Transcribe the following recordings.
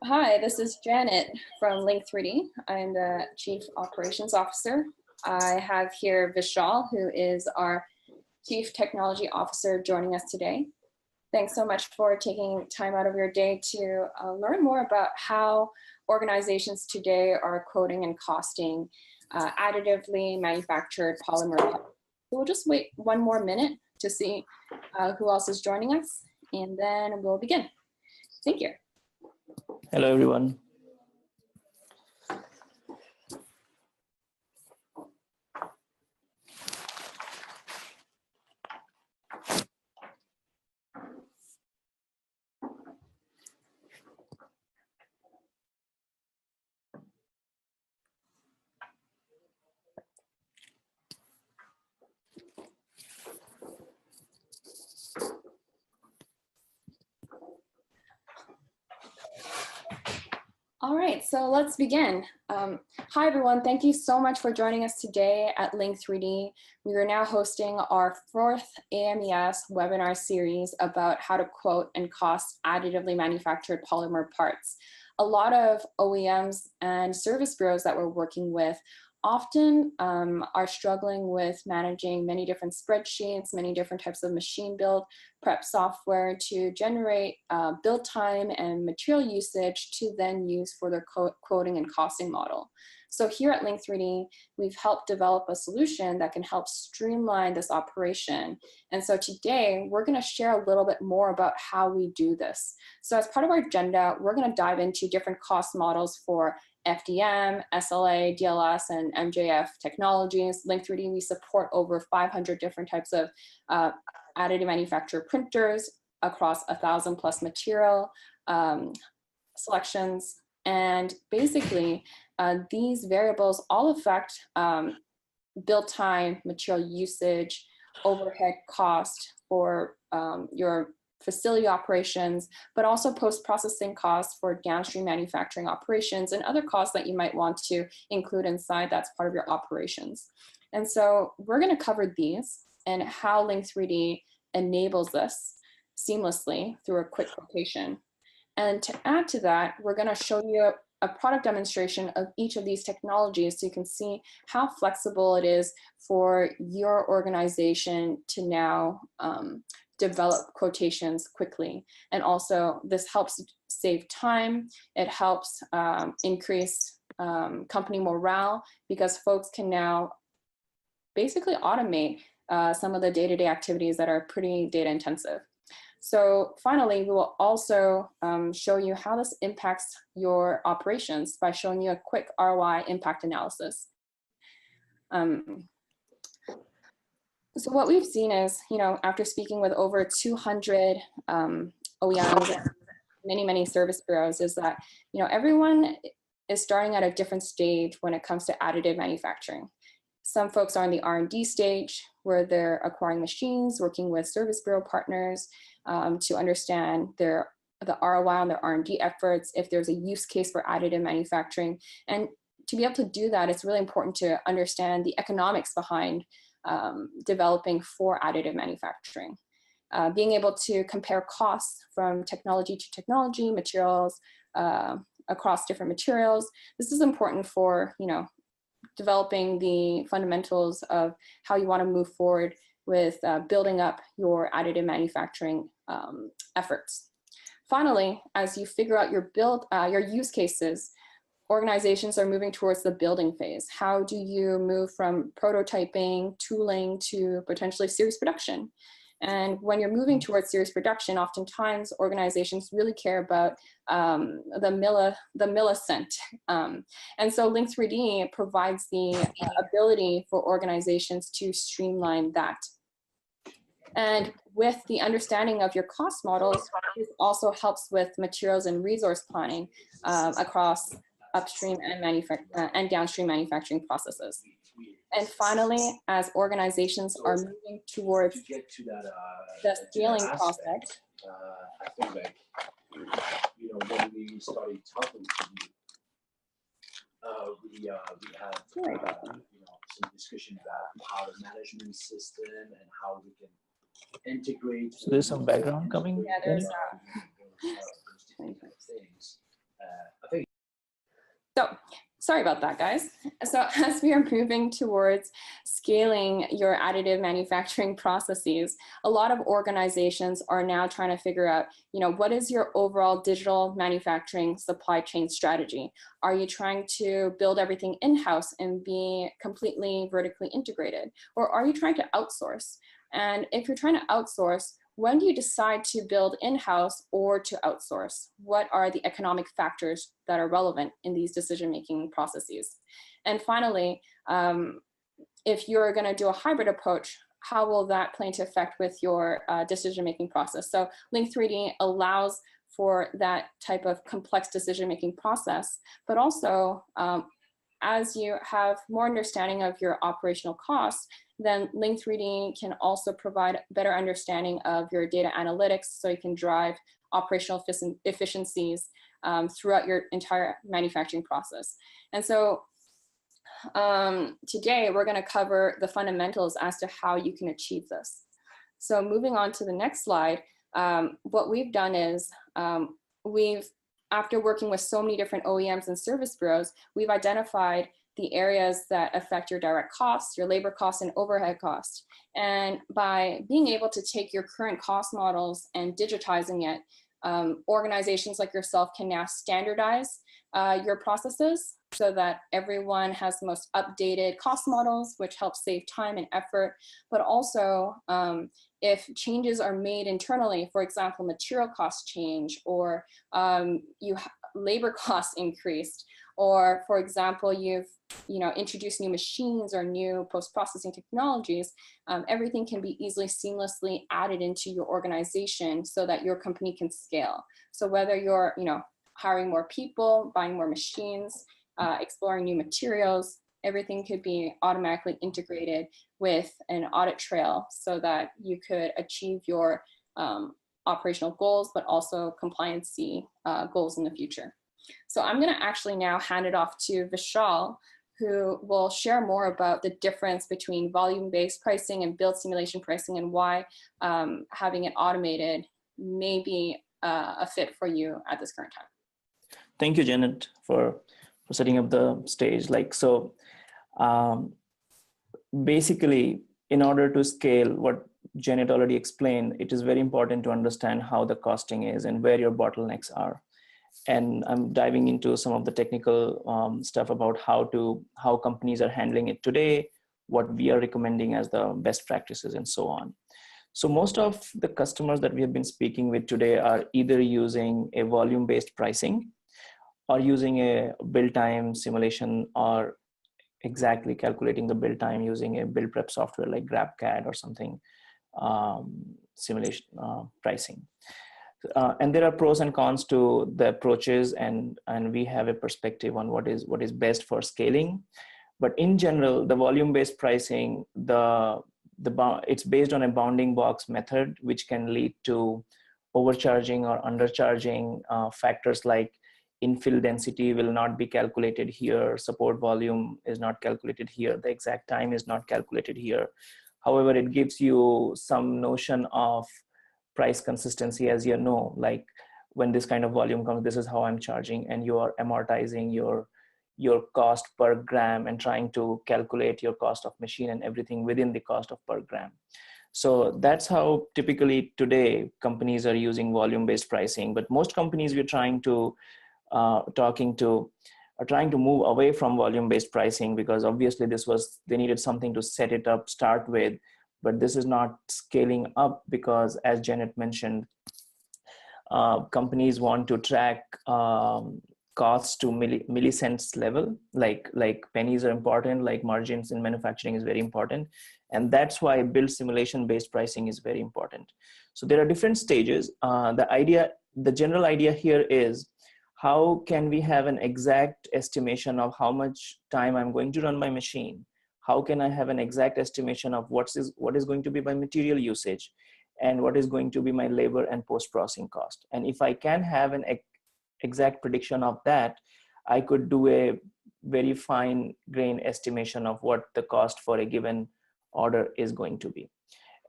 Hi, this is Janet from Link3D. I'm the Chief Operations Officer. I have here Vishal, who is our Chief Technology Officer, joining us today. Thanks so much for taking time out of your day to learn more about how organizations today are quoting and costing additively manufactured polymer. So we'll just wait one more minute to see who else is joining us, and then we'll begin. Thank you. Hello, everyone. All right, so let's begin. Hi, everyone. Thank you so much for joining us today at Link3D. We are now hosting our 4th AMES webinar series about how to quote and cost additively manufactured polymer parts. A lot of OEMs and service bureaus that we're working with often are struggling with managing many different spreadsheets, many different types of machine build prep software to generate build time and material usage to then use for their quoting and costing model. So here at Link3D, we've helped develop a solution that can help streamline this operation. And so today, we're going to share a little bit more about how we do this. So as part of our agenda, we're going to dive into different cost models for FDM, SLA, DLS, and MJF technologies. Link3D, we support over 500 different types of additive manufacturer printers across 1,000+ material selections. And basically, these variables all affect build time, material usage, overhead cost for your facility operations, but also post-processing costs for downstream manufacturing operations and other costs that you might want to include inside that's part of your operations. And so we're going to cover these and how Link3D enables this seamlessly through a quick quotation. And to add to that, we're going to show you a product demonstration of each of these technologies so you can see how flexible it is for your organization to now develop quotations quickly. And also this helps save time. It helps increase company morale because folks can now basically automate some of the day-to-day activities that are pretty data intensive. So finally, we will also show you how this impacts your operations by showing you a quick ROI impact analysis. So what we've seen is, after speaking with over 200 OEMs and many service bureaus, is that, everyone is starting at a different stage when it comes to additive manufacturing. Some folks are in the R&D stage where they're acquiring machines, working with service bureau partners to understand the ROI on their R&D efforts, if there's a use case for additive manufacturing. And to be able to do that, it's really important to understand the economics behind developing for additive manufacturing. Being able to compare costs from technology to technology, materials across different materials. This is important for, developing the fundamentals of how you want to move forward with building up your additive manufacturing efforts. Finally, as you figure out your use cases, organizations are moving towards the building phase. How do you move from prototyping, tooling to potentially series production? And when you're moving towards series production, oftentimes organizations really care about the millicent. And so Link3D provides the ability for organizations to streamline that. And with the understanding of your cost models, this also helps with materials and resource planning across upstream and downstream manufacturing processes. And finally, as organizations are moving towards the scaling process, I think when we started talking to you, we had some discussion about power management system and how we can integrate. So there's some background coming. Yeah, there's things. So sorry about that, guys. So as we are moving towards scaling your additive manufacturing processes, a lot of organizations are now trying to figure out, what is your overall digital manufacturing supply chain strategy? Are you trying to build everything in-house and be completely vertically integrated? Or are you trying to outsource? And if you're trying to outsource, when do you decide to build in-house or to outsource? What are the economic factors that are relevant in these decision-making processes? And finally, if you're going to do a hybrid approach, how will that play into effect with your decision-making process? So Link3D allows for that type of complex decision-making process, but also as you have more understanding of your operational costs, then Link3D can also provide better understanding of your data analytics so you can drive operational efficiencies throughout your entire manufacturing process. And so today we're going to cover the fundamentals as to how you can achieve this. So moving on to the next slide, what we've done is after working with so many different OEMs and service bureaus, we've identified the areas that affect your direct costs, your labor costs, and overhead costs. And by being able to take your current cost models and digitizing it, organizations like yourself can now standardize your processes so that everyone has the most updated cost models, which helps save time and effort. But also, if changes are made internally, for example, material costs change, or labor costs increased, or for example, you've introduced new machines or new post-processing technologies, everything can be easily, seamlessly added into your organization so that your company can scale. So whether you're hiring more people, buying more machines, exploring new materials, everything could be automatically integrated with an audit trail so that you could achieve your operational goals, but also compliancy goals in the future. So I'm going to actually now hand it off to Vishal, who will share more about the difference between volume-based pricing and build simulation pricing, and why having it automated may be a fit for you at this current time. Thank you, Janet, for setting up the stage. Basically, in order to scale, what Janet already explained, it is very important to understand how the costing is and where your bottlenecks are. And I'm diving into some of the technical stuff about how companies are handling it today, what we are recommending as the best practices, and so on. So most of the customers that we have been speaking with today are either using a volume-based pricing, or using a build time simulation, or exactly calculating the build time using a build prep software like GrabCAD or something, simulation pricing. And there are pros and cons to the approaches, and we have a perspective on what is best for scaling. But in general, the volume-based pricing, it's based on a bounding box method, which can lead to overcharging or undercharging. Factors like infill density will not be calculated here, support volume is not calculated here, the exact time is not calculated here. However, it gives you some notion of price consistency, as you know, like when this kind of volume comes, this is how I'm charging, and you are amortizing your cost per gram and trying to calculate your cost of machine and everything within the cost of per gram. So that's how typically today companies are using volume-based pricing. But most companies we're trying to are trying to move away from volume-based pricing, because obviously they needed something to set it up, start with. But this is not scaling up because, as Janet mentioned, companies want to track costs to millicents level, like pennies are important, like margins in manufacturing is very important. And that's why build simulation based pricing is very important. So there are different stages. The general idea here is, how can we have an exact estimation of how much time I'm going to run my machine? How can I have an exact estimation of what is going to be my material usage, and what is going to be my labor and post-processing cost? And if I can have an exact prediction of that, I could do a very fine grain estimation of what the cost for a given order is going to be.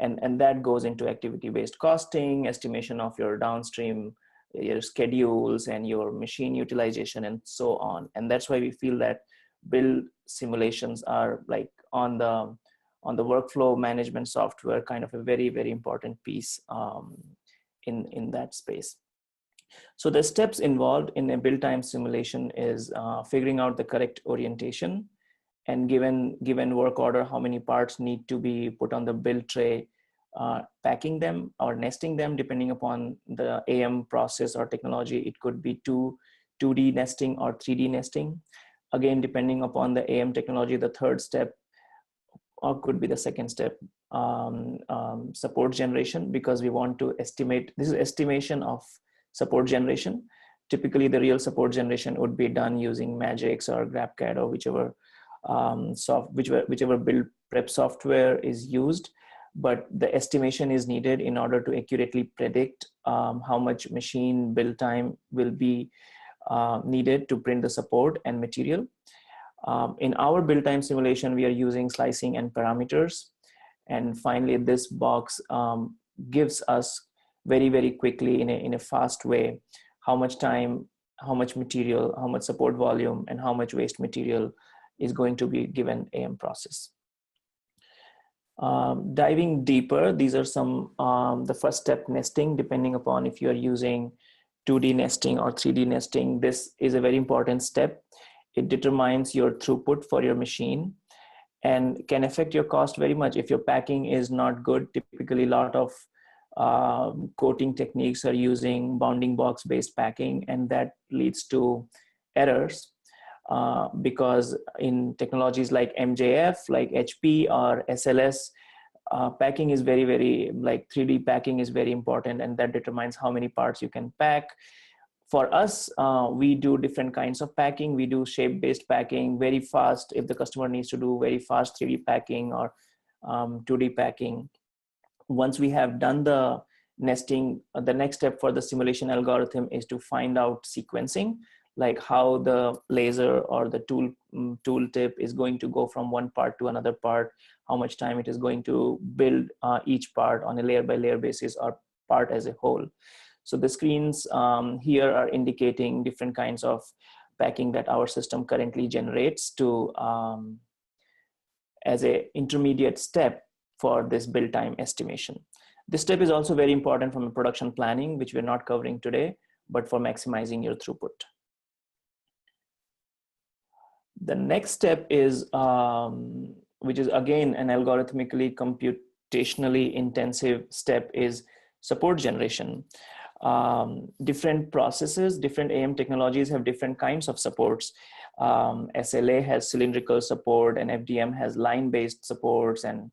And that goes into activity-based costing, estimation of your downstream your schedules and your machine utilization and so on. And that's why we feel that build simulations are like on the workflow management software, kind of a very, very important piece in that space. So the steps involved in a build time simulation is figuring out the correct orientation, and given work order, how many parts need to be put on the build tray, packing them or nesting them, depending upon the AM process or technology. It could be 2D nesting or 3D nesting. Again, depending upon the AM technology, the third step or could be the second step, support generation, because we want to estimate. This is estimation of support generation. Typically, the real support generation would be done using Magix or GrabCAD or whichever whichever build prep software is used. But the estimation is needed in order to accurately predict how much machine build time will be needed to print the support and material. In our build time simulation, we are using slicing and parameters. And finally, this box gives us very, very quickly in a fast way, how much time, how much material, how much support volume, and how much waste material is going to be given AM process. Diving deeper, these are some, the first step, nesting, depending upon if you're using 2D nesting or 3D nesting. This is a very important step. It determines your throughput for your machine and can affect your cost very much. If your packing is not good, typically a lot of coating techniques are using bounding box based packing, and that leads to errors because in technologies like MJF, like HP or SLS, packing is very, very, like 3D packing is very important, and that determines how many parts you can pack. For us, we do different kinds of packing. We do shape-based packing, very fast. If the customer needs to do very fast 3D packing or 2D packing. Once we have done the nesting, the next step for the simulation algorithm is to find out sequencing, like how the laser or the tool tip is going to go from one part to another part, how much time it is going to build each part on a layer by layer basis or part as a whole. So the screens here are indicating different kinds of packing that our system currently generates to as a intermediate step for this build time estimation. This step is also very important from a production planning, which we're not covering today, but for maximizing your throughput. The next step is, which is again an algorithmically computationally intensive step, is support generation. Different processes, different AM technologies have different kinds of supports. SLA has cylindrical support, and FDM has line-based supports, and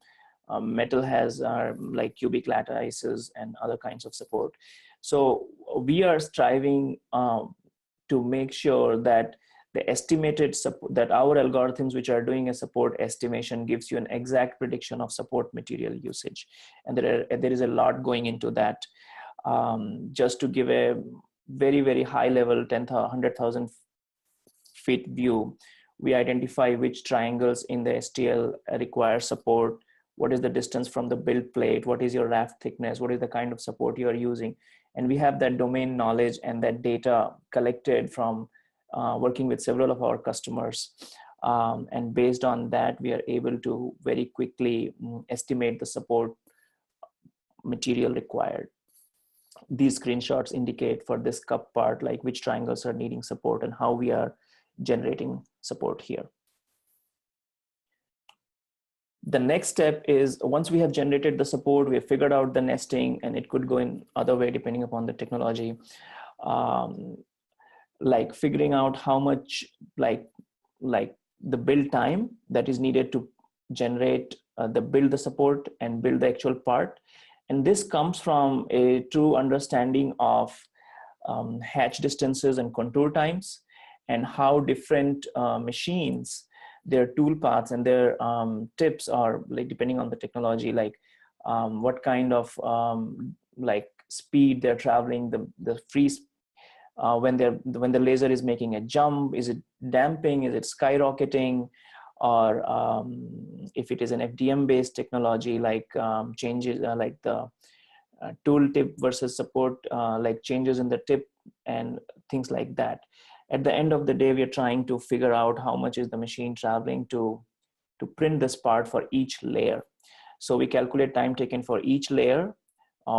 metal has like cubic lattices and other kinds of support. So we are striving to make sure that the estimated support, that our algorithms which are doing a support estimation gives you an exact prediction of support material usage. And there is a lot going into that. Just to give a very, very high level 100,000 feet view, we identify which triangles in the STL require support, what is the distance from the build plate, what is your raft thickness, what is the kind of support you are using. And we have that domain knowledge and that data collected from working with several of our customers. And based on that, we are able to very quickly estimate the support material required. These screenshots indicate for this cup part, like which triangles are needing support and how we are generating support here. The next step is, once we have generated the support, we have figured out the nesting, and it could go in other way depending upon the technology. Like figuring out how much like the build time that is needed to generate the support and build the actual part. And this comes from a true understanding of hatch distances and contour times, and how different machines, their tool paths and their tips are, like depending on the technology, like what kind of like speed they're traveling, the free when the laser is making a jump, is it damping, is it skyrocketing, or if it is an FDM based technology, like changes like the tool tip versus support, like changes in the tip and things like that. At the end of the day, we are trying to figure out how much is the machine traveling to print this part for each layer. So we calculate time taken for each layer.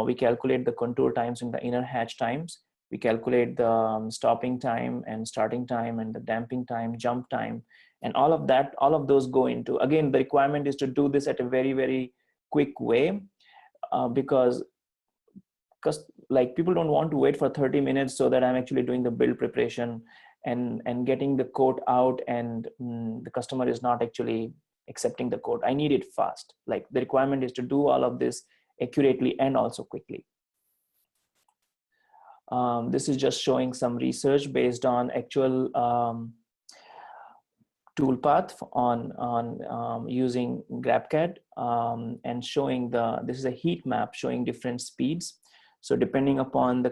We calculate the contour times and the inner hatch times. We calculate the stopping time and starting time and the damping time, jump time, and all of that, all of those go into, again, the requirement is to do this at a very, very quick way, because like people don't want to wait for 30 minutes so that I'm actually doing the build preparation and getting the quote out, and the customer is not actually accepting the quote. I need it fast. Like the requirement is to do all of this accurately and also quickly. This is just showing some research based on actual toolpath on using GrabCAD, and showing this is a heat map showing different speeds. So depending upon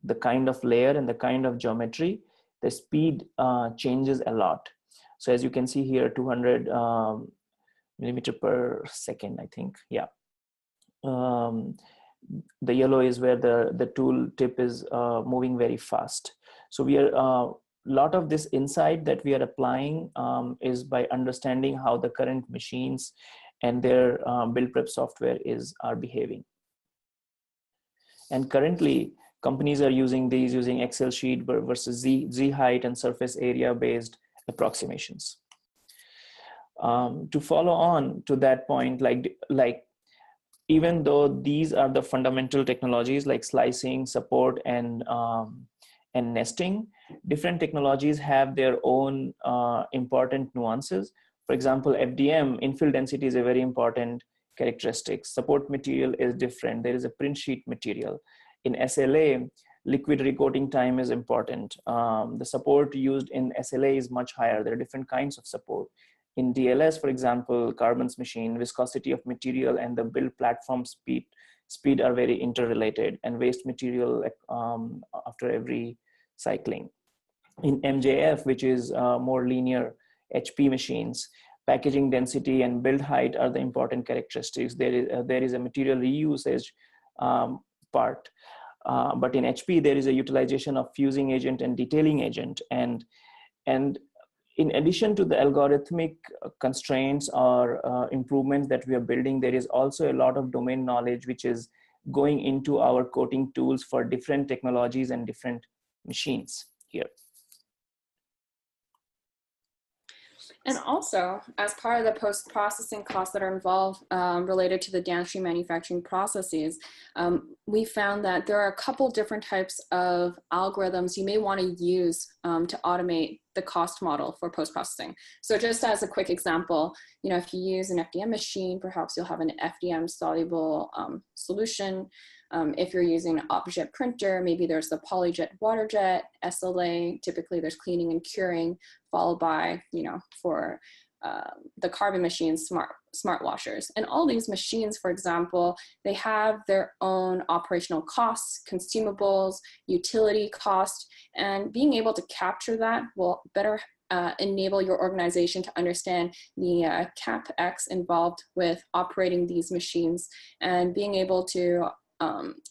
the kind of layer and the kind of geometry, the speed changes a lot. So as you can see here, 200 millimeter per second, I think. Yeah. The yellow is where the tool tip is moving very fast. So we are, lot of this insight that we are applying is by understanding how the current machines and their build prep software are behaving. And currently, companies are using Excel sheet versus Z height and surface area based approximations. To follow on to that point, like even though these are the fundamental technologies like slicing, support, and nesting, different technologies have their own important nuances. For example, FDM, infill density, is a very important characteristic. Support material is different. There is a print sheet material. In SLA, liquid recoating time is important. The support used in SLA is much higher. There are different kinds of support. In DLS, for example, Carbon's machine, viscosity of material and the build platform speed are very interrelated, and waste material after every cycling. In MJF, which is more linear HP machines, packaging density and build height are the important characteristics. There is a material reusage part, but in HP there is a utilization of fusing agent and detailing agent, and in addition to the algorithmic constraints or improvements that we are building, there is also a lot of domain knowledge which is going into our coating tools for different technologies and different machines here. And also, as part of the post-processing costs that are involved related to the downstream manufacturing processes, we found that there are a couple different types of algorithms you may want to use to automate the cost model for post-processing. So just as a quick example, if you use an FDM machine, perhaps you'll have an FDM soluble solution. If you're using an optojet printer, maybe there's the polyjet waterjet, SLA, typically there's cleaning and curing, followed by, for the carbon machines, smart washers. And all these machines, for example, they have their own operational costs, consumables, utility cost, and being able to capture that will better enable your organization to understand the CapEx involved with operating these machines, and being able to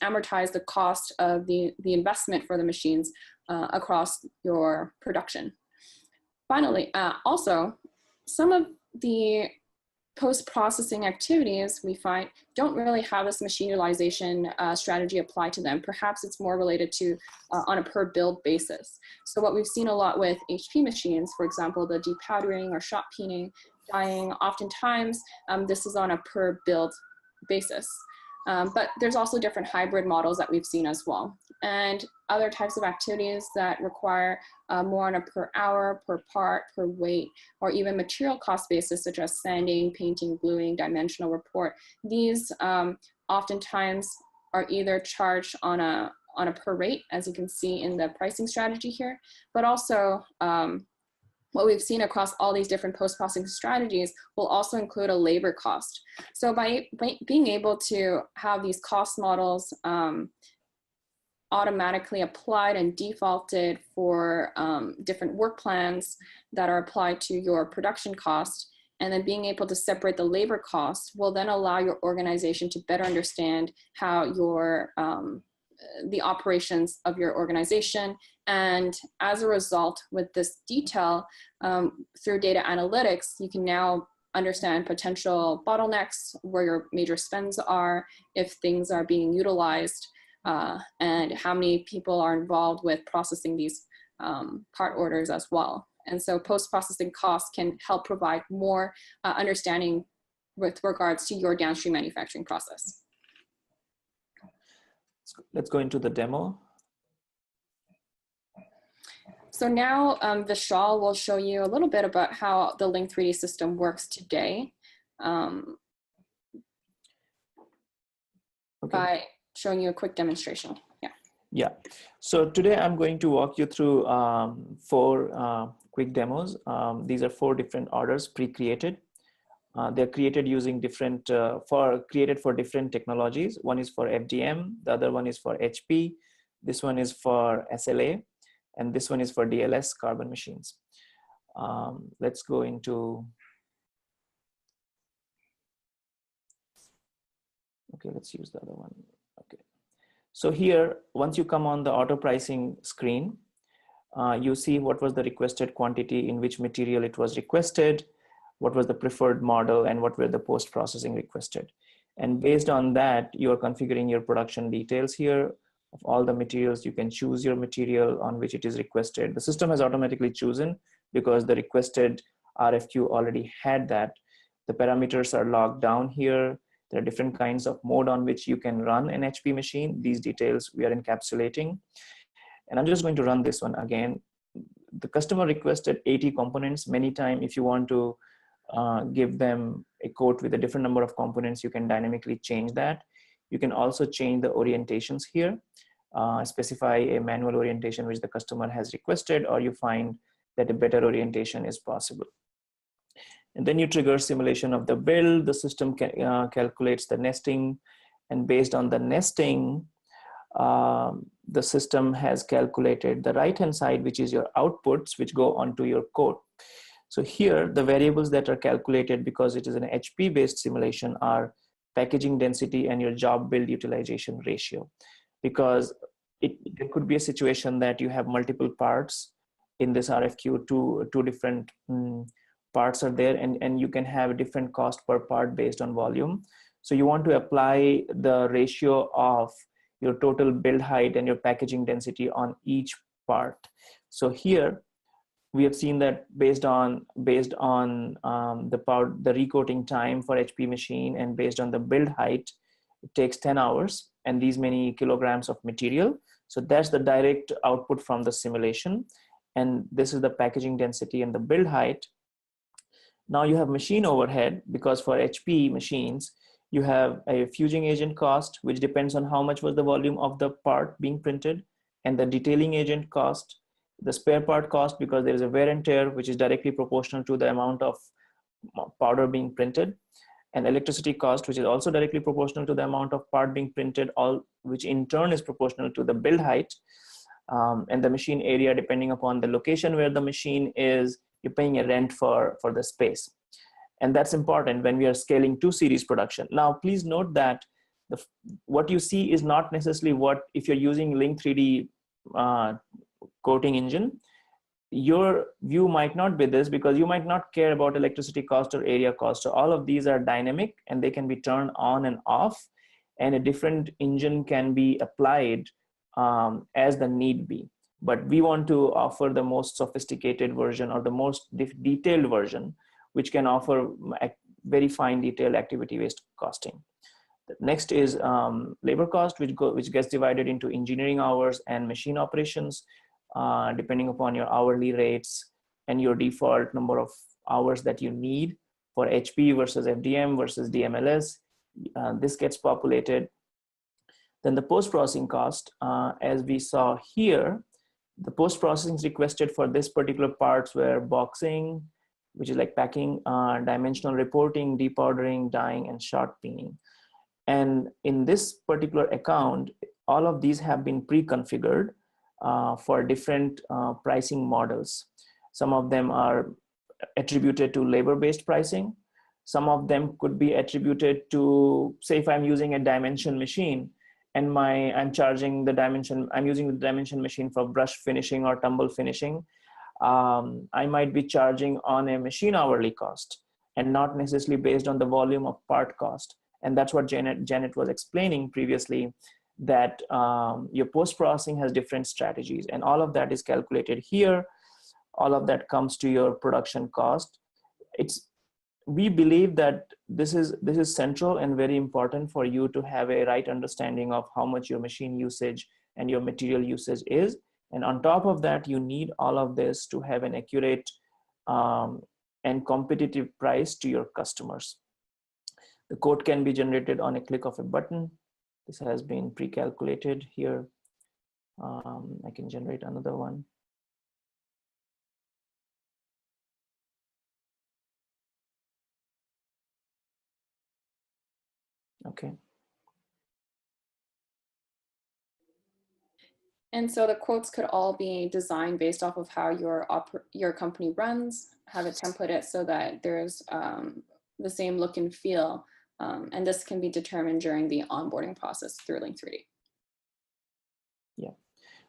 amortize the cost of the investment for the machines across your production. Finally, also, some of the post-processing activities we find don't really have this machine utilization strategy applied to them. Perhaps it's more related to on a per build basis. So what we've seen a lot with HP machines, for example, the depowdering or shot peening, dyeing, oftentimes this is on a per build basis. But there's also different hybrid models that we've seen as well. And other types of activities that require more on a per hour, per part, per weight, or even material cost basis, such as sanding, painting, gluing, dimensional report. These oftentimes are either charged on a per rate, as you can see in the pricing strategy here, but also what we've seen across all these different post-processing strategies will also include a labor cost. So by being able to have these cost models automatically applied and defaulted for different work plans that are applied to your production cost, and then being able to separate the labor cost will then allow your organization to better understand how your the operations of your organization. And as a result, with this detail, through data analytics, you can now understand potential bottlenecks, where your major spends are, if things are being utilized, and how many people are involved with processing these part orders as well. And so post-processing costs can help provide more understanding with regards to your downstream manufacturing process. Let's go into the demo. So now Vishal will show you a little bit about how the Link3D system works today, by showing you a quick demonstration. Yeah. So today I'm going to walk you through 4 quick demos. These are 4 different orders pre-created. They're created using different, created for different technologies. One is for FDM, the other one is for HP, this one is for SLA, and this one is for DLS carbon machines. Let's go into, okay, let's use the other one. Okay. So here, once you come on the auto pricing screen, you see what was the requested quantity, in which material it was requested, what was the preferred model, and what were the post-processing requested. And based on that, you're configuring your production details here of all the materials. You can choose your material on which it is requested. The system has automatically chosen because the requested RFQ already had that. The parameters are logged down here. There are different kinds of mode on which you can run an HP machine. These details we are encapsulating. And I'm just going to run this one again. The customer requested 80 components. Many times, if you want to give them a quote with a different number of components, you can dynamically change that. You can also change the orientations here, specify a manual orientation which the customer has requested, or you find that a better orientation is possible. And then you trigger simulation of the build. The system calculates the nesting, and based on the nesting, the system has calculated the right-hand side, which is your outputs, which go onto your code. So here, the variables that are calculated, because it is an HP-based simulation, are packaging density and your job build utilization ratio. Because there could be a situation that you have multiple parts in this RFQ, two different parts are there, and you can have a different cost per part based on volume. So you want to apply the ratio of your total build height and your packaging density on each part. So here, we have seen that based on the recoating time for HP machine and based on the build height, it takes 10 hours and these many kilograms of material. So that's the direct output from the simulation. And this is the packaging density and the build height. Now you have machine overhead, because for HP machines, you have a fusing agent cost, which depends on how much was the volume of the part being printed, and the detailing agent cost, the spare part cost, because there is a wear and tear, which is directly proportional to the amount of powder being printed, and electricity cost, which is also directly proportional to the amount of part being printed, which in turn is proportional to the build height, and the machine area, depending upon the location where the machine is, you're paying a rent for the space. And that's important when we are scaling to series production. Now, please note that what you see is not necessarily what, if you're using Link3D quoting engine, your view might not be this, because you might not care about electricity cost or area cost. So all of these are dynamic and they can be turned on and off, and a different engine can be applied as the need be. But we want to offer the most sophisticated version, or the most detailed version, which can offer very fine detailed activity-based costing. Next is labor cost, which gets divided into engineering hours and machine operations, depending upon your hourly rates and your default number of hours that you need for HP versus FDM versus DMLS. This gets populated. Then the post-processing cost, as we saw here, the post-processing is requested for this particular parts were boxing, which is like packing, dimensional reporting, depowdering, dyeing, and shot peening. And in this particular account, all of these have been pre-configured for different pricing models. Some of them are attributed to labor-based pricing. Some of them could be attributed to, say, if I'm using a dimension machine and I'm charging the dimension, I'm using the dimension machine for brush finishing or tumble finishing, I might be charging on a machine hourly cost and not necessarily based on the volume of part cost. And that's what Janet was explaining previously, that your post-processing has different strategies, and all of that is calculated here. All of that comes to your production cost. We believe that this is central and very important for you to have a right understanding of how much your machine usage and your material usage is. And on top of that, you need all of this to have an accurate and competitive price to your customers. The quote can be generated on a click of a button. This has been pre-calculated here. I can generate another one. Okay. And so the quotes could all be designed based off of how your company runs, have it templated so that there's the same look and feel. And this can be determined during the onboarding process through Link3D. Yeah.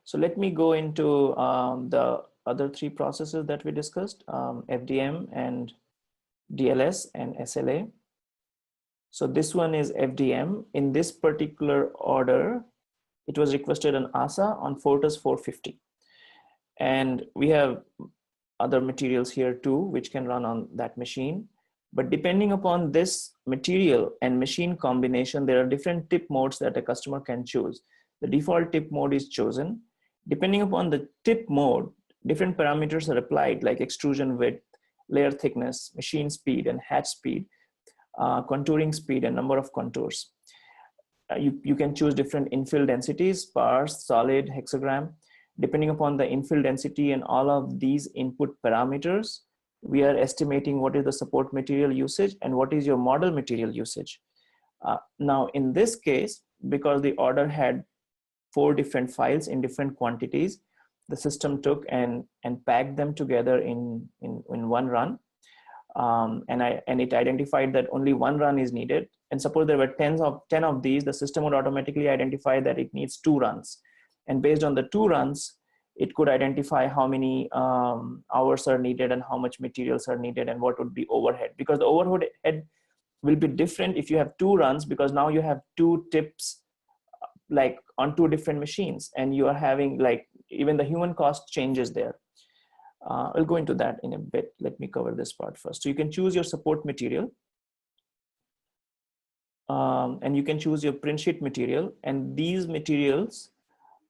So let me go into the other three processes that we discussed, FDM and DLS and SLA. So this one is FDM. In this particular order, it was requested on ASA on Fortus 450. And we have other materials here too, which can run on that machine. But depending upon this material and machine combination, there are different tip modes that a customer can choose. The default tip mode is chosen. Depending upon the tip mode, different parameters are applied, like extrusion width, layer thickness, machine speed and hatch speed, contouring speed and number of contours. You can choose different infill densities, sparse, solid, hexagram. Depending upon the infill density and all of these input parameters, we are estimating what is the support material usage and what is your model material usage. Now, in this case, because the order had 4 different files in different quantities, the system took and packed them together in one run. And it identified that only one run is needed. And suppose there were 10 of these, the system would automatically identify that it needs 2 runs. And based on the 2 runs, it could identify how many hours are needed and how much materials are needed and what would be overhead. Because the overhead will be different if you have 2 runs, because now you have 2 tips like on 2 different machines, and you are having like even the human cost changes there. I'll go into that in a bit. Let me cover this part first. So you can choose your support material. And you can choose your print sheet material, and these materials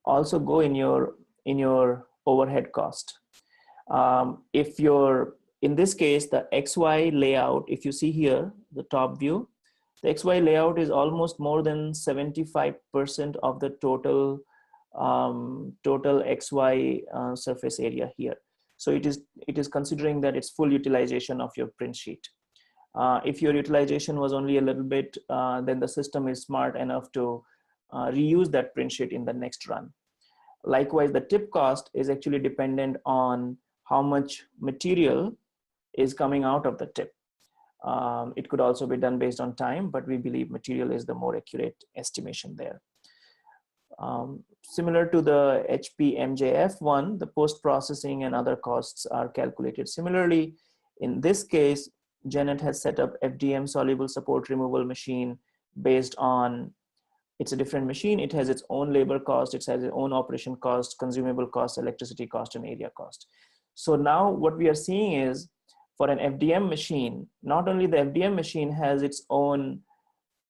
also go in your overhead cost. If you're, in this case, the XY layout, if you see here, the top view, the XY layout is almost more than 75% of the total XY surface area here. So it is considering that it's full utilization of your print sheet. If your utilization was only a little bit, then the system is smart enough to reuse that print sheet in the next run. Likewise, the tip cost is actually dependent on how much material is coming out of the tip. It could also be done based on time, but we believe material is the more accurate estimation there. Similar to the HP MJF one, the post-processing and other costs are calculated similarly. In this case, Janet has set up FDM soluble support removal machine based on, it's a different machine. It has its own labor cost. It has its own operation cost, consumable cost, electricity cost, and area cost. So now what we are seeing is, for an FDM machine, not only the FDM machine has its own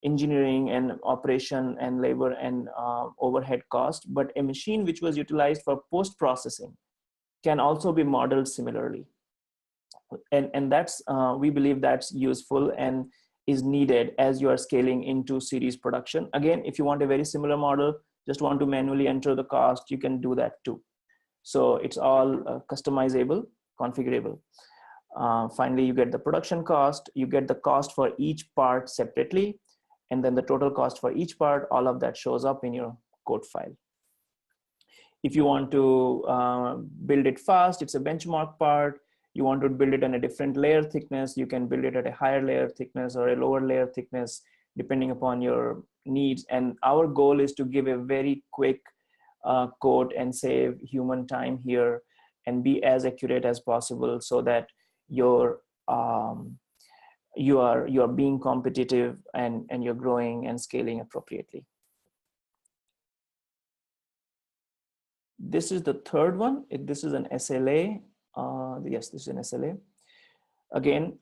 engineering and operation and labor and overhead cost, but a machine which was utilized for post-processing can also be modeled similarly. And that's, we believe that's useful and is needed as you are scaling into series production. Again, if you want a very similar model, just want to manually enter the cost, you can do that too. So it's all customizable, configurable. Finally, you get the production cost, you get the cost for each part separately, and then the total cost for each part, all of that shows up in your code file. If you want to build it fast, it's a benchmark part. You want to build it on a different layer thickness, you can build it at a higher layer thickness or a lower layer thickness, depending upon your needs. And our goal is to give a very quick quote and save human time here and be as accurate as possible, so that you are being competitive and you're growing and scaling appropriately. This is the third one. This is an SLA. Yes, this is an SLA. Again,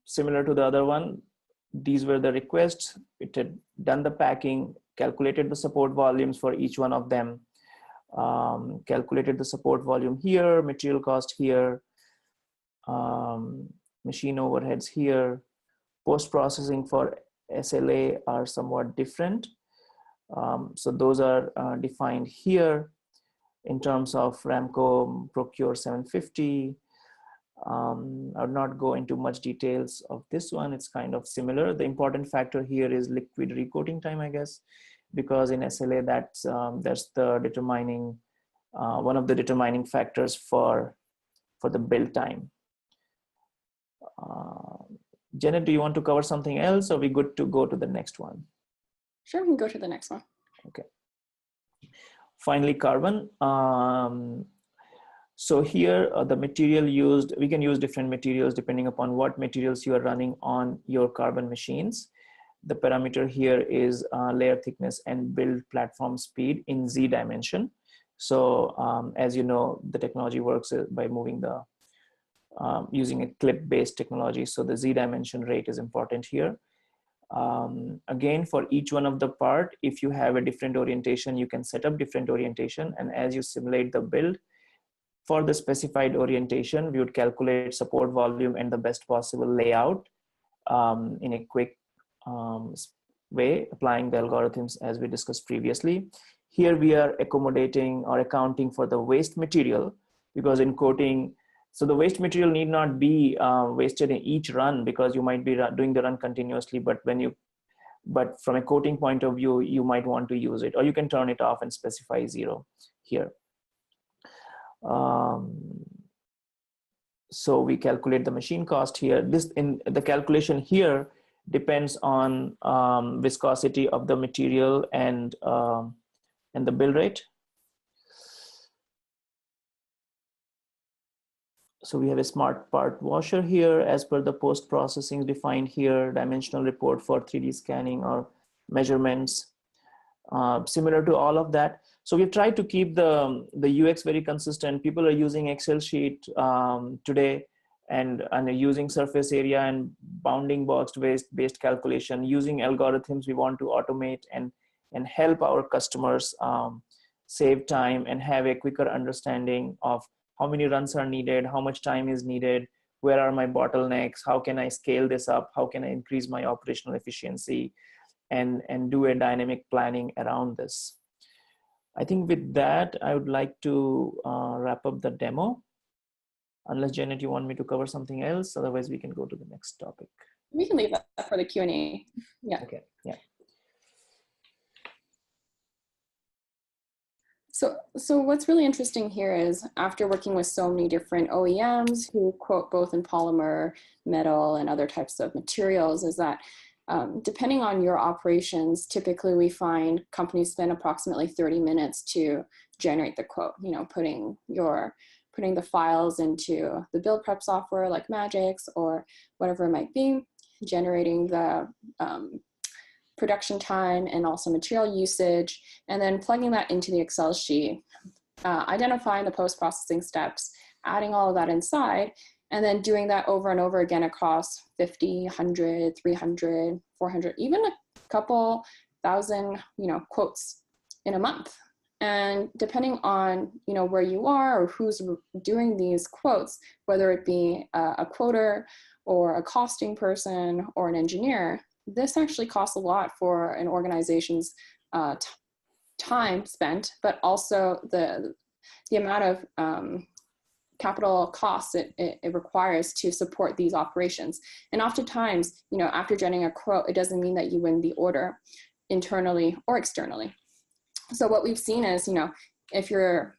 similar to the other one, these were the requests. It had done the packing, calculated the support volumes for each one of them, calculated the support volume here, material cost here, machine overheads here. Post-processing for SLA are somewhat different. So those are defined here in terms of Ramco Procure 750. I would not go into much details of this one. It's kind of similar. The important factor here is liquid recoating time, I guess, because in SLA that's the determining one of the determining factors for the build time. Janet, do you want to cover something else, or are we good to go to the next one? Sure, we can go to the next one. Okay. Finally, carbon. So here, the material used, we can use different materials depending upon what materials you are running on your carbon machines. The parameter here is layer thickness and build platform speed in Z dimension. So as you know, the technology works by moving the, using a clip-based technology. So the Z dimension rate is important here. Again, for each one of the part, if you have a different orientation, you can set up different orientation. And as you simulate the build, for the specified orientation, we would calculate support volume and the best possible layout in a quick way, applying the algorithms as we discussed previously. Here we are accommodating or accounting for the waste material, because in coating, so the waste material need not be wasted in each run, because you might be doing the run continuously, but from a coating point of view, you might want to use it, or you can turn it off and specify 0 here. So we calculate the machine cost here. This in the calculation here depends on viscosity of the material and the build rate. So we have a smart part washer here as per the post-processing defined here, dimensional report for 3D scanning or measurements, similar to all of that. So we've tried to keep the UX very consistent. People are using Excel sheet today and are using surface area and bounding box based calculation. Using algorithms, we want to automate and help our customers save time and have a quicker understanding of how many runs are needed, how much time is needed, where are my bottlenecks, how can I scale this up, how can I increase my operational efficiency, and do a dynamic planning around this. I think with that, I would like to wrap up the demo. Unless, Janet, you want me to cover something else, otherwise we can go to the next topic. We can leave that for the Q&A. Yeah. Okay, yeah. So what's really interesting here is, after working with so many different OEMs who quote both in polymer, metal, and other types of materials, is that depending on your operations, typically we find companies spend approximately 30 minutes to generate the quote, you know, putting the files into the build prep software like Magix or whatever it might be, generating the production time and also material usage, and then plugging that into the Excel sheet, identifying the post-processing steps, adding all of that inside, and then doing that over and over again across 50, 100, 300, 400, even a couple thousand, you know, quotes in a month. And depending on, you know, where you are or who's doing these quotes, whether it be a quoter or a costing person or an engineer, this actually costs a lot for an organization's time spent, but also the amount of capital costs it requires to support these operations. And oftentimes, you know, after generating a quote, it doesn't mean that you win the order internally or externally. So what we've seen is, you know, if you're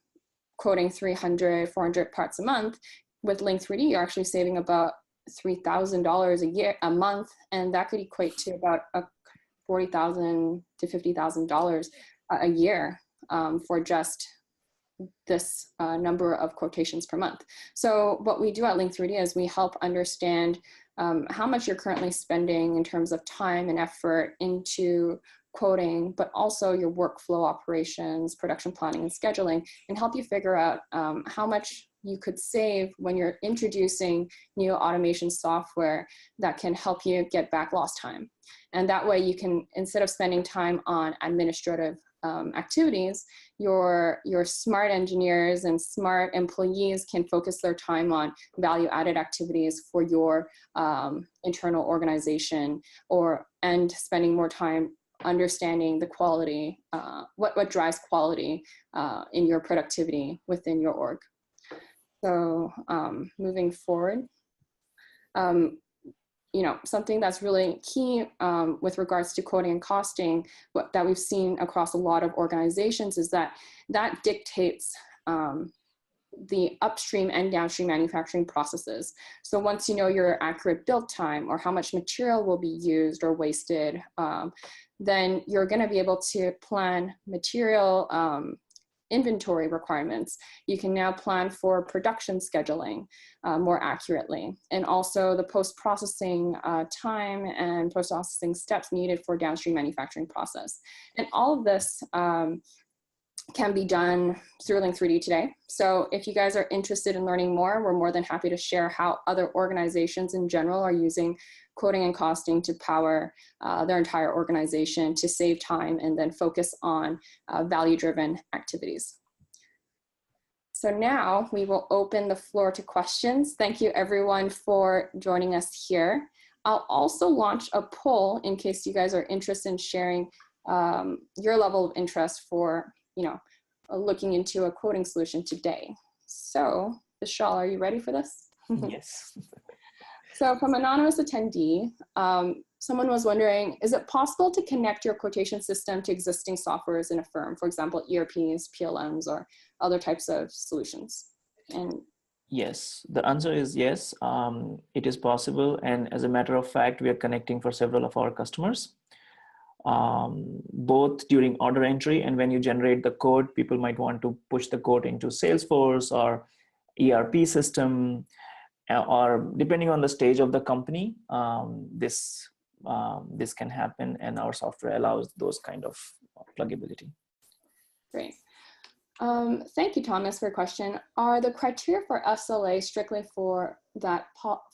quoting 300, 400 parts a month, with Link3D, you're actually saving about $3,000 a month, and that could equate to about $40,000 to $50,000 a year for just this number of quotations per month. So what we do at Link3D is we help understand how much you're currently spending in terms of time and effort into quoting, but also your workflow operations, production planning, and scheduling, and help you figure out how much you could save when you're introducing new automation software that can help you get back lost time. And that way you can, instead of spending time on administrative activities, your smart engineers and smart employees can focus their time on value-added activities for your internal organization, and spending more time understanding the quality, what drives quality in your productivity within your org. So moving forward, something that's really key with regards to quoting and costing that we've seen across a lot of organizations is that dictates the upstream and downstream manufacturing processes. So once you know your accurate build time or how much material will be used or wasted, then you're going to be able to plan material inventory requirements. You can now plan for production scheduling more accurately, and also the post-processing time and post-processing steps needed for downstream manufacturing process. And all of this can be done through Link3D today. So if you guys are interested in learning more, we're more than happy to share how other organizations in general are using quoting and costing to power their entire organization to save time and then focus on value-driven activities. So now we will open the floor to questions. Thank you everyone for joining us here. I'll also launch a poll in case you guys are interested in sharing your level of interest for looking into a quoting solution today. So, Vishal, are you ready for this? Yes. So from anonymous attendee, someone was wondering, is it possible to connect your quotation system to existing softwares in a firm, for example, ERPs, PLMs, or other types of solutions? And yes, the answer is yes, it is possible. And as a matter of fact, we are connecting for several of our customers. Both during order entry and when you generate the code, people might want to push the code into Salesforce or ERP system, or depending on the stage of the company, this can happen, and our software allows those kind of pluggability. Great. Thank you, Thomas, for your question. Are the criteria for SLA strictly for that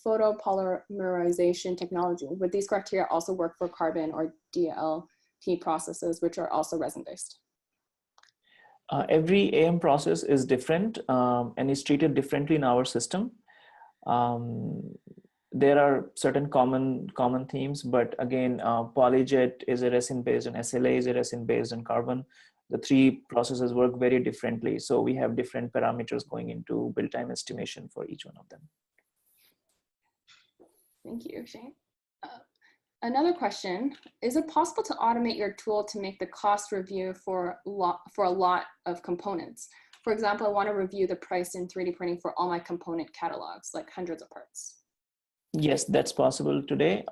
photopolymerization technology? Would these criteria also work for carbon or DLP processes, which are also resin-based? Every AM process is different and is treated differently in our system. There are certain common themes, but again, Polyjet is a resin-based and SLA is a resin-based and carbon. The three processes work very differently. So we have different parameters going into build time estimation for each one of them. Thank you, Shane. Another question, is it possible to automate your tool to make the cost review for a lot of components? For example, I want to review the price in 3D printing for all my component catalogs, like hundreds of parts. Yes, that's possible today.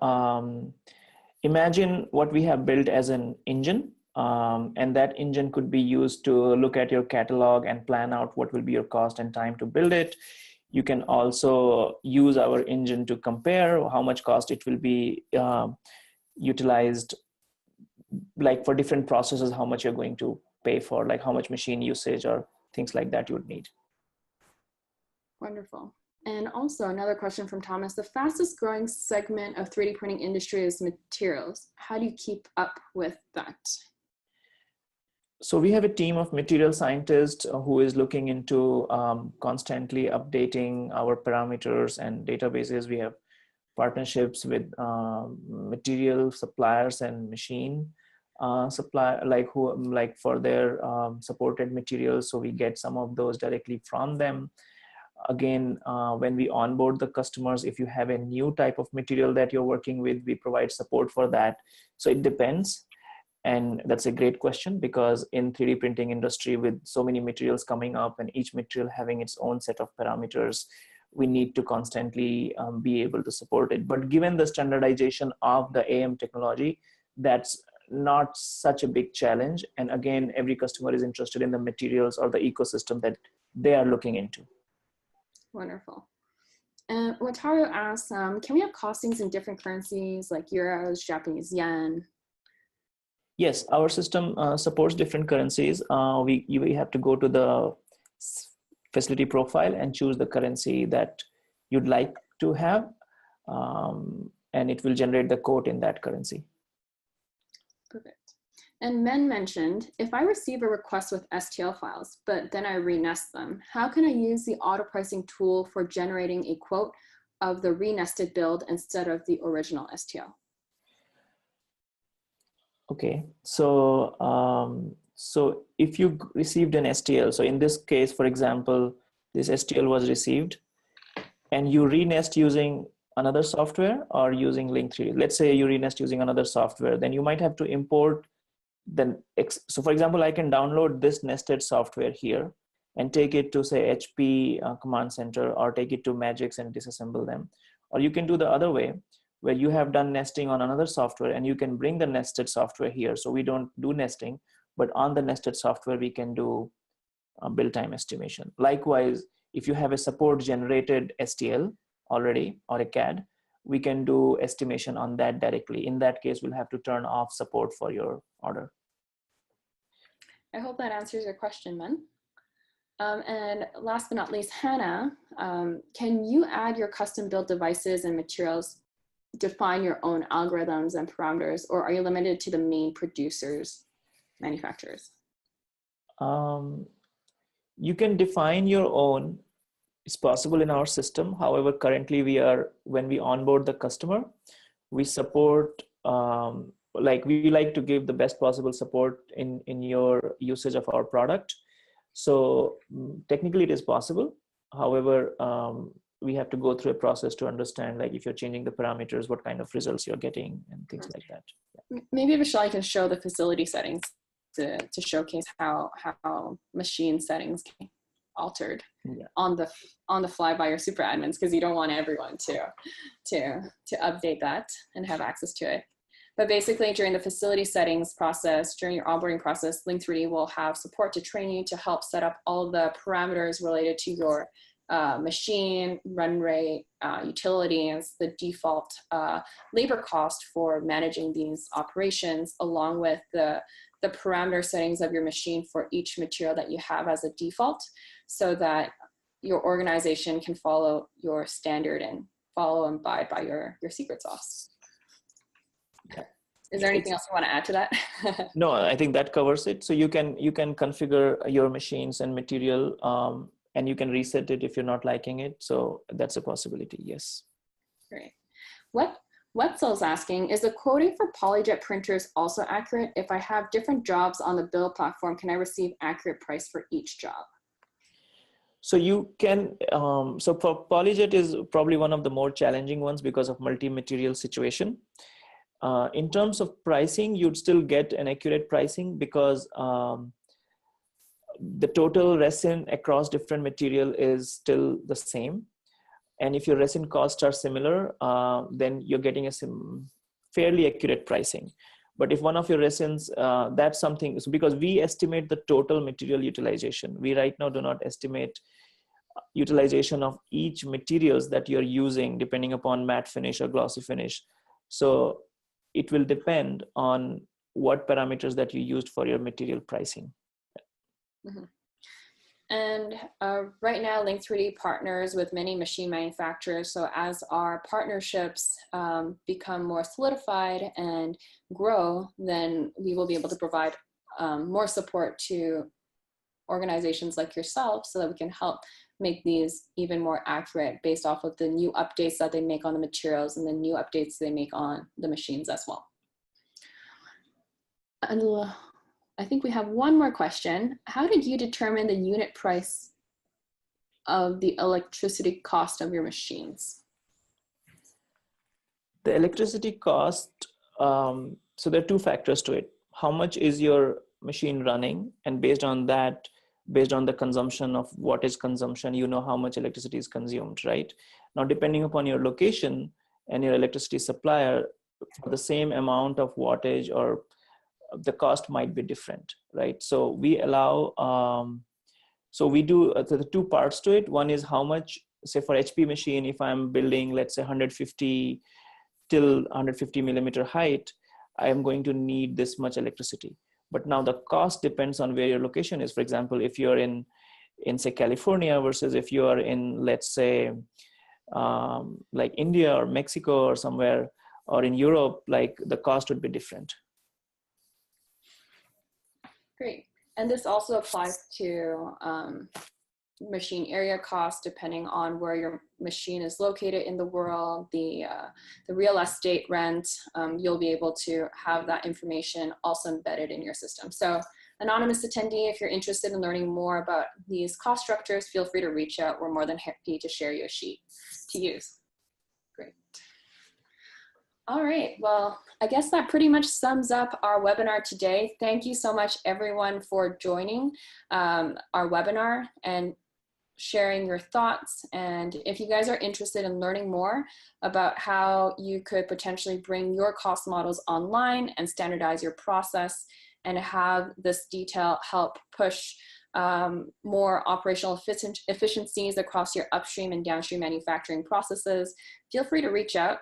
Imagine what we have built as an engine, and that engine could be used to look at your catalog and plan out what will be your cost and time to build it. You can also use our engine to compare how much cost it will be utilized, like for different processes, how much you're going to pay for, like how much machine usage or things like that you would need. Wonderful. And also another question from Thomas, the fastest growing segment of 3D printing industry is materials. How do you keep up with that? So we have a team of material scientists who is looking into constantly updating our parameters and databases. We have partnerships with material suppliers and machine supply, like for their supported materials. So we get some of those directly from them. Again, when we onboard the customers, if you have a new type of material that you're working with, we provide support for that. So it depends. And that's a great question, because in 3D printing industry, with so many materials coming up and each material having its own set of parameters, we need to constantly be able to support it. But given the standardization of the AM technology, that's not such a big challenge. And again, every customer is interested in the materials or the ecosystem that they are looking into. Wonderful. And Wataru asks, can we have costings in different currencies like euros, Japanese yen? Yes, our system supports different currencies. We have to go to the facility profile and choose the currency that you'd like to have, and it will generate the quote in that currency. Perfect. And Men mentioned, if I receive a request with STL files, but then I renest them, how can I use the auto pricing tool for generating a quote of the renested build instead of the original STL? Okay, so so if you received an STL, so in this case, for example, this STL was received and you renest using another software or using Link3D. Let's say you renest using another software, then you might have to import then. So for example, I can download this nested software here and take it to say HP Command Center, or take it to Magix and disassemble them. Or you can do the other way, where you have done nesting on another software and you can bring the nested software here. So we don't do nesting, but on the nested software, we can do build time estimation. Likewise, if you have a support generated STL already or a CAD, we can do estimation on that directly. In that case, we'll have to turn off support for your order. I hope that answers your question, Men. And last but not least, Hannah, can you add your custom built devices and materials, define your own algorithms and parameters, or are you limited to the main producers, manufacturers? You can define your own. It's possible in our system. However, currently when we onboard the customer, we support, we like to give the best possible support in your usage of our product. So technically it is possible. However, we have to go through a process to understand, like, if you're changing the parameters, what kind of results you're getting and things like that. Yeah. Maybe Vishal can show the facility settings to showcase how machine settings can be altered on the fly by your super admins, because you don't want everyone to update that and have access to it. But basically, during the facility settings process, during your onboarding process, Link3D will have support to train you to help set up all the parameters related to your machine, run rate, utilities, the default labor cost for managing these operations, along with the parameter settings of your machine for each material that you have as a default, so that your organization can follow your standard and follow and abide by your secret sauce. Okay. Is there anything else you want to add to that? No, I think that covers it. So you can configure your machines and material, and you can reset it if you're not liking it. So that's a possibility, yes. Great. Wetzel's asking, is the quoting for PolyJet printers also accurate? If I have different jobs on the build platform, can I receive accurate price for each job? So you can, so for PolyJet is probably one of the more challenging ones because of multi-material situation. In terms of pricing, you'd still get an accurate pricing because the total resin across different material is still the same. And if your resin costs are similar, then you're getting a fairly accurate pricing. But if one of your resins, that's something, so because we estimate the total material utilization, we right now do not estimate utilization of each materials that you're using depending upon matte finish or glossy finish. So it will depend on what parameters that you used for your material pricing. Mm-hmm. And right now, Link3D partners with many machine manufacturers. So as our partnerships become more solidified and grow, then we will be able to provide more support to organizations like yourself so that we can help make these even more accurate based off of the new updates that they make on the materials and the new updates they make on the machines as well. And I think we have one more question. How did you determine the unit price of the electricity cost of your machines? The electricity cost, so there are two factors to it. How much is your machine running? And based on that, based on the consumption of what is consumption, you know how much electricity is consumed, right? Now, depending upon your location and your electricity supplier, for the same amount of wattage or the cost might be different, right? So we allow, so we do the two parts to it. One is how much, say for HP machine, if I'm building, let's say 150 till 150 millimeter height, I am going to need this much electricity. But now the cost depends on where your location is. For example, if you're in say California versus if you are in, let's say, like India or Mexico or somewhere, or in Europe, like the cost would be different. Great. And this also applies to machine area cost, depending on where your machine is located in the world, the real estate rent. You'll be able to have that information also embedded in your system. So anonymous attendee, if you're interested in learning more about these cost structures, feel free to reach out. We're more than happy to share you a sheet to use. Great. All right, well, I guess that pretty much sums up our webinar today. Thank you so much, everyone, for joining our webinar and sharing your thoughts. And if you guys are interested in learning more about how you could potentially bring your cost models online and standardize your process and have this detail help push more operational efficiencies across your upstream and downstream manufacturing processes, feel free to reach out.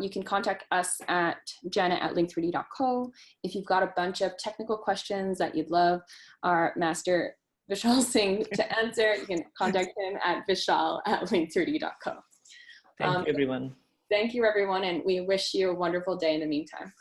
You can contact us at janet@link3d.co. If you've got a bunch of technical questions that you'd love our master Vishal Singh to answer, you can contact him at vishal@link3d.co. Thank you, everyone. Thank you, everyone, and we wish you a wonderful day in the meantime.